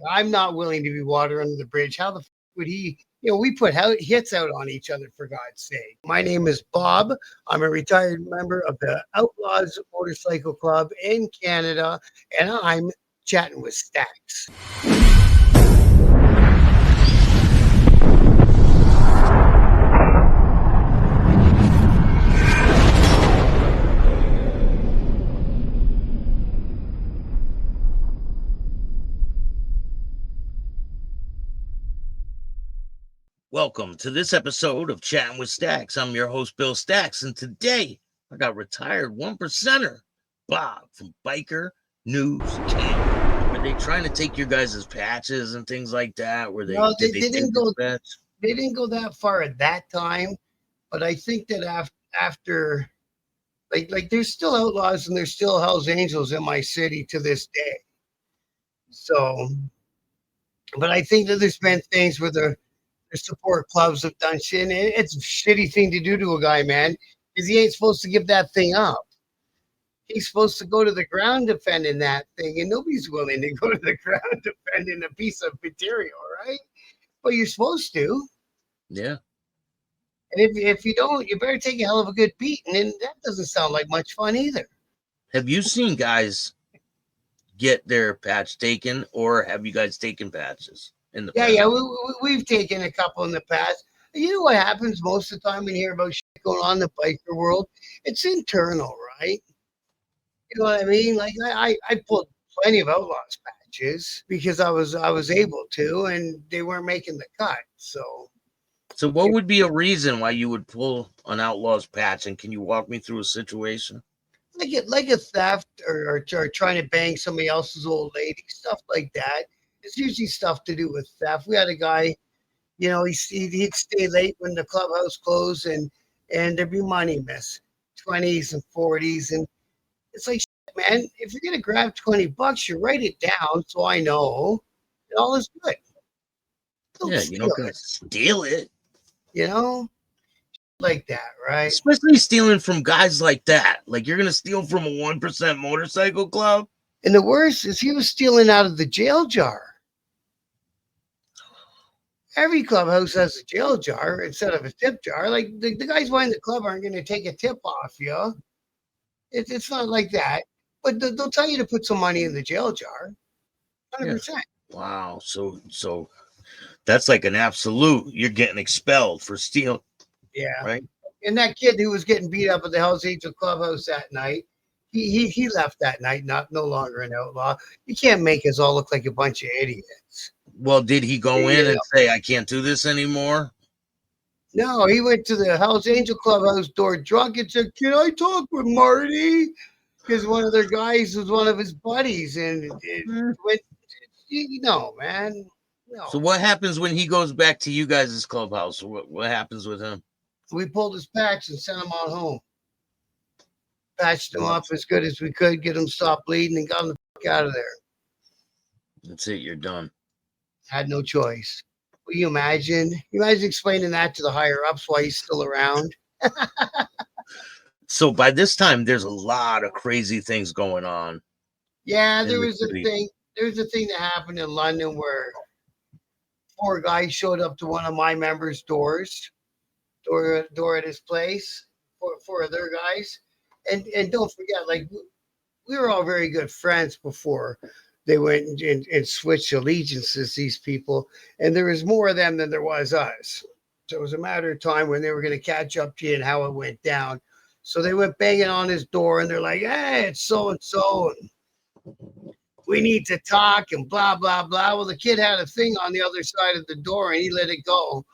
I'm not willing to be water under the bridge. How the would he? We put hits out on each other, for God's sake. My name is Bob. I'm a retired member of the Outlaws Motorcycle Club in Canada, and I'm chatting with Stacks. Welcome to this episode of Chatting with Stacks. I'm your host, Bill Stacks, and today I got retired one percenter, Bob from Biker News Camp. Were they trying to take your guys' patches and things like that? No, Did they they take didn't your go. patch? They didn't go that far at that time, but I think that after like there's still outlaws and there's still Hell's Angels in my city to this day. So, but I think that there's been things where the support clubs have done shit. And it's a shitty thing to do to a guy, man, because he ain't supposed to give that thing up. He's supposed to go to the ground defending that thing, and nobody's willing to go to the ground defending a piece of material, right? But you're supposed to. Yeah. And if you don't, you better take a hell of a good beating. And that doesn't sound like much fun either. Have you seen guys get their patch taken, or have you guys taken patches in the past? Yeah. We've taken a couple in the past. You know what happens most of the time when you hear about shit going on in the biker world? It's internal, right? You know what I mean? Like I pulled plenty of outlaws patches because I was able to, and they weren't making the cut. So So what would be a reason why you would pull an Outlaws patch, and can you walk me through a situation? like a theft or trying to bang somebody else's old lady, stuff like that. It's usually stuff to do with theft. We had a guy, he'd stay late when the clubhouse closed, and there'd be money miss, 20s and 40s, and it's like, shit, man, if you're gonna grab $20, you write it down so I know, and all is good. Don't Yeah, you're steal not gonna it, steal it. you know, like that, right? Especially stealing from guys like that. Like you're gonna steal from a 1% motorcycle club. And the worst is he was stealing out of the jail jar. Every clubhouse has a jail jar instead of a tip jar. Like the guys behind the club aren't going to take a tip off you. It's not like that. But they'll tell you to put some money in the jail jar. Yeah. 100%. Wow. So that's like an absolute. You're getting expelled for stealing, Yeah. right? And that kid who was getting beat up at the Hell's Angel clubhouse that night, he left that night, no longer an outlaw. You can't make us all look like a bunch of idiots. Well, did he go in You and know? say, "I can't do this anymore"? No, he went to the Hell's Angel clubhouse door drunk and said, "Can I talk with Marty?" Because one of their guys was one of his buddies, and it went. No, man, no. So what happens when he goes back to you guys' clubhouse? What happens with him? We pulled his patch and sent him on home. Patched him up as good as we could, get him stopped bleeding, and got him the fuck out of there. That's it. You're done. Had no choice. Will you imagine? You imagine explaining that to the higher ups while he's still around? So by this time, there's a lot of crazy things going on. Yeah, in there the was a city. thing. There was a thing that happened in London where four guys showed up to one of my members' door at his place, four of their guys, and don't forget, like we were all very good friends before they went and switched allegiances. These people, and there was more of them than there was us. So it was a matter of time when they were going to catch up to you and how it went down. So they went banging on his door, and they're like, "Hey, it's so and so, and we need to talk," and blah blah blah. Well, the kid had a thing on the other side of the door, and he let it go,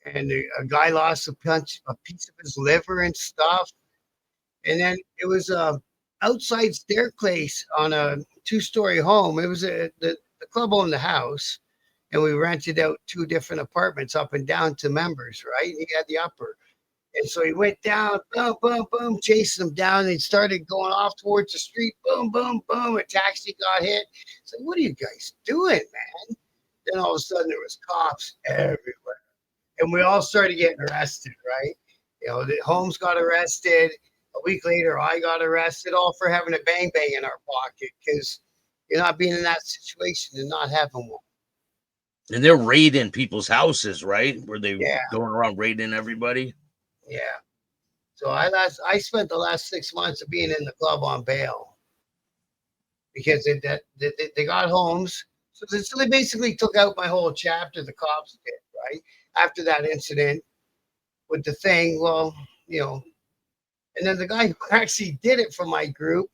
and a guy lost a piece of his liver and stuff. And then it was a outside staircase on a two-story home. It was the club owned the house, and we rented out two different apartments up and down to members, right? He had the upper. And so he went down, boom, boom, boom, chasing them down. And he started going off towards the street, boom, boom, boom. A taxi got hit. So what are you guys doing, man? Then all of a sudden there was cops everywhere. And we all started getting arrested, right? The Holmes got arrested. A week later, I got arrested, all for having a bang bang in our pocket because You're not being in that situation and not having one. And they're raiding people's houses, right? Were they Yeah, going around raiding everybody? yeah. So I spent the last 6 months of being in the club on bail because they got homes. So they basically took out my whole chapter. The cops did, right? After that incident with the thing, well, you know, and then the guy who actually did it for my group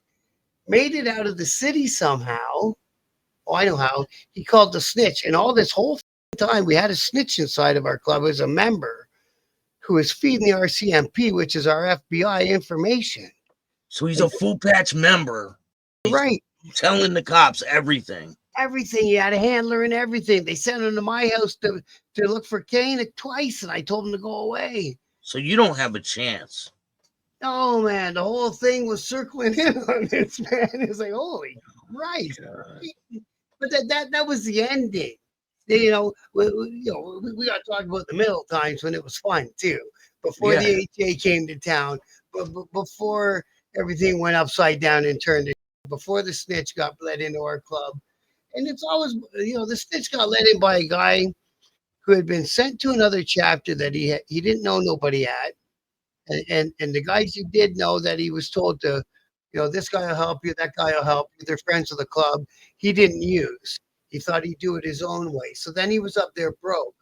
made it out of the city somehow. Oh, I know how. He called the snitch, and all this whole time we had a snitch inside of our club as a member who was feeding the RCMP, which is our FBI information. So he's And a full patch member. He's right, telling the cops everything. everything. He had a handler and everything. They sent him to my house to look for Kane twice, and I told him to go away. So you don't have a chance. Oh man, the whole thing was circling in on this man. It's like, holy Christ! But that was the ending. We got to talk about the middle times when it was fun too. Before Yeah. the HA came to town, but before everything went upside down and turned, before the snitch got let into our club, and it's always, the snitch got let in by a guy who had been sent to another chapter that he didn't know nobody at, and the guys he did know that he was told to, this guy will help you, that guy will help you. They're friends of the club. He didn't use. He thought he'd do it his own way. So then he was up there broke.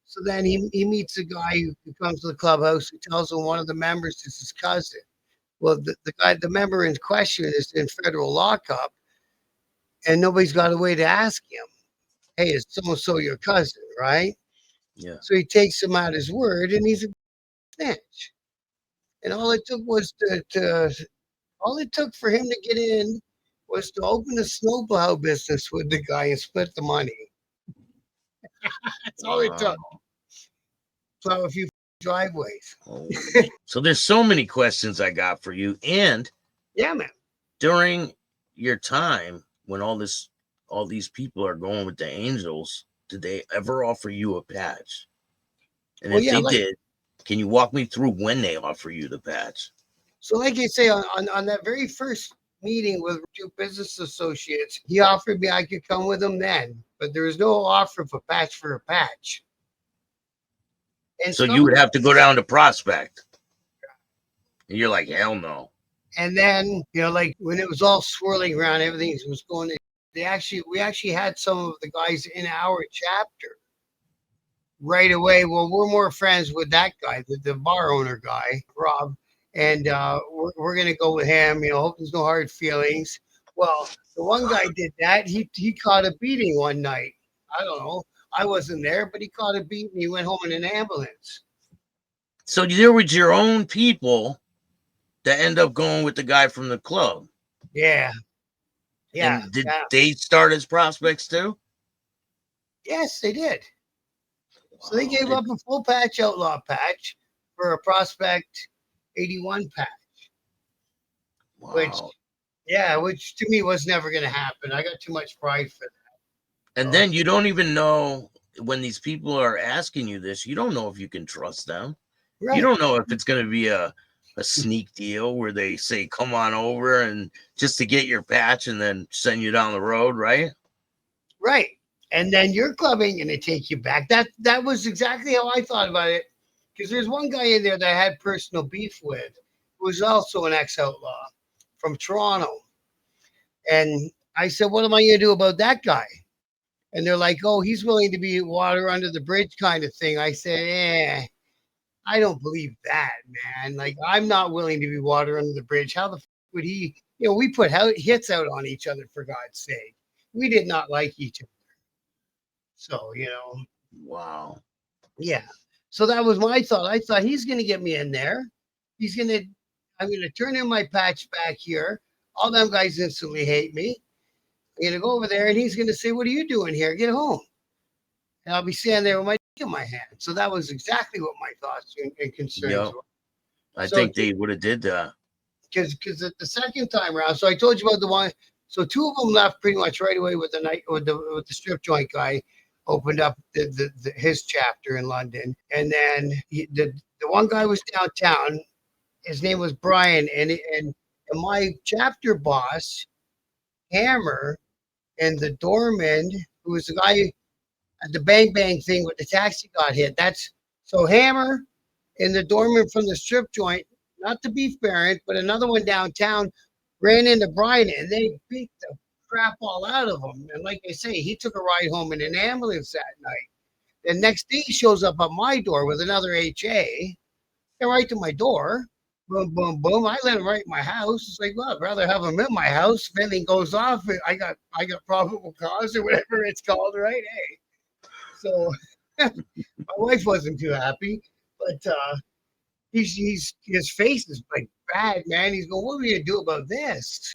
So then he meets a guy who comes to the clubhouse who tells him one of the members is his cousin. Well, the member in question is in federal lockup, and nobody's got a way to ask him, hey, is so and so your cousin, right? Yeah. So he takes him at his word, and he's a snitch. And all it took was all it took for him to get in was to open a snowplow business with the guy and split the money. That's all it took. Plow a few driveways. Oh. So there's so many questions I got for you. And yeah, man. During your time when all these people are going with the Angels, did they ever offer you a patch? And if they did, can you walk me through when they offer you the patch? So like I say, on that very first meeting with two business associates, he offered me I could come with him then, but there was no offer of a patch for a patch. And so you would have to go down to Prospect. And you're like, hell no. And then, like when it was all swirling around, everything was going, we actually had some of the guys in our chapter right away. Well, we're more friends with that guy, the bar owner guy, Rob. And we're going to go with him, hope there's no hard feelings. Well, the one guy did that. He caught a beating one night. I don't know. I wasn't there, but he caught a beating. He went home in an ambulance. So there was your own people that end up going with the guy from the club. Yeah. Yeah. And did they start as prospects too? Yes, they did. Wow. So they gave up a full patch outlaw patch for a prospect 81 patch. Wow. Which to me was never going to happen. I got too much pride for that. And then you don't even know when these people are asking you this, you don't know if you can trust them. Right. You don't know if it's going to be a sneak deal where they say, come on over and just to get your patch and then send you down the road, right? Right. And then your club ain't going to take you back. That was exactly how I thought about it. Because there's one guy in there that I had personal beef with, who was also an ex-outlaw from Toronto. And I said, what am I going to do about that guy? And they're like, oh, he's willing to be water under the bridge kind of thing. I said, I don't believe that, man. Like, I'm not willing to be water under the bridge. How the would he? We put hits out on each other, for God's sake. We did not like each other. So, Wow. Yeah. So that was my thought. I thought he's going to get me in there. I'm going to turn in my patch back here. All them guys instantly hate me. I'm going to go over there and he's going to say, what are you doing here? Get home. And I'll be standing there with my dick in my hand. So that was exactly what my thoughts and concerns were. I think they would have did that. Because the second time around, so I told you about the one. So two of them left pretty much right away with the strip joint guy. Opened up his chapter in London, and then the one guy was downtown. His name was Brian, and my chapter boss, Hammer, and the doorman, who was the guy at the bang bang thing with the taxi, got hit. That's so Hammer and the doorman from the strip joint, not the Beef Baron, but another one downtown, ran into Brian and they beat the crap all out of him. And like I say, he took a ride home in an ambulance that night. The next day, he shows up at my door with another HA, and right to my door. Boom, boom, boom. I let him right in my house. It's like, well, I'd rather have him in my house. If anything goes off, I got probable cause or whatever it's called, right? Hey, so my wife wasn't too happy, but he's his face is like bad, man. He's going, what are we gonna do about this?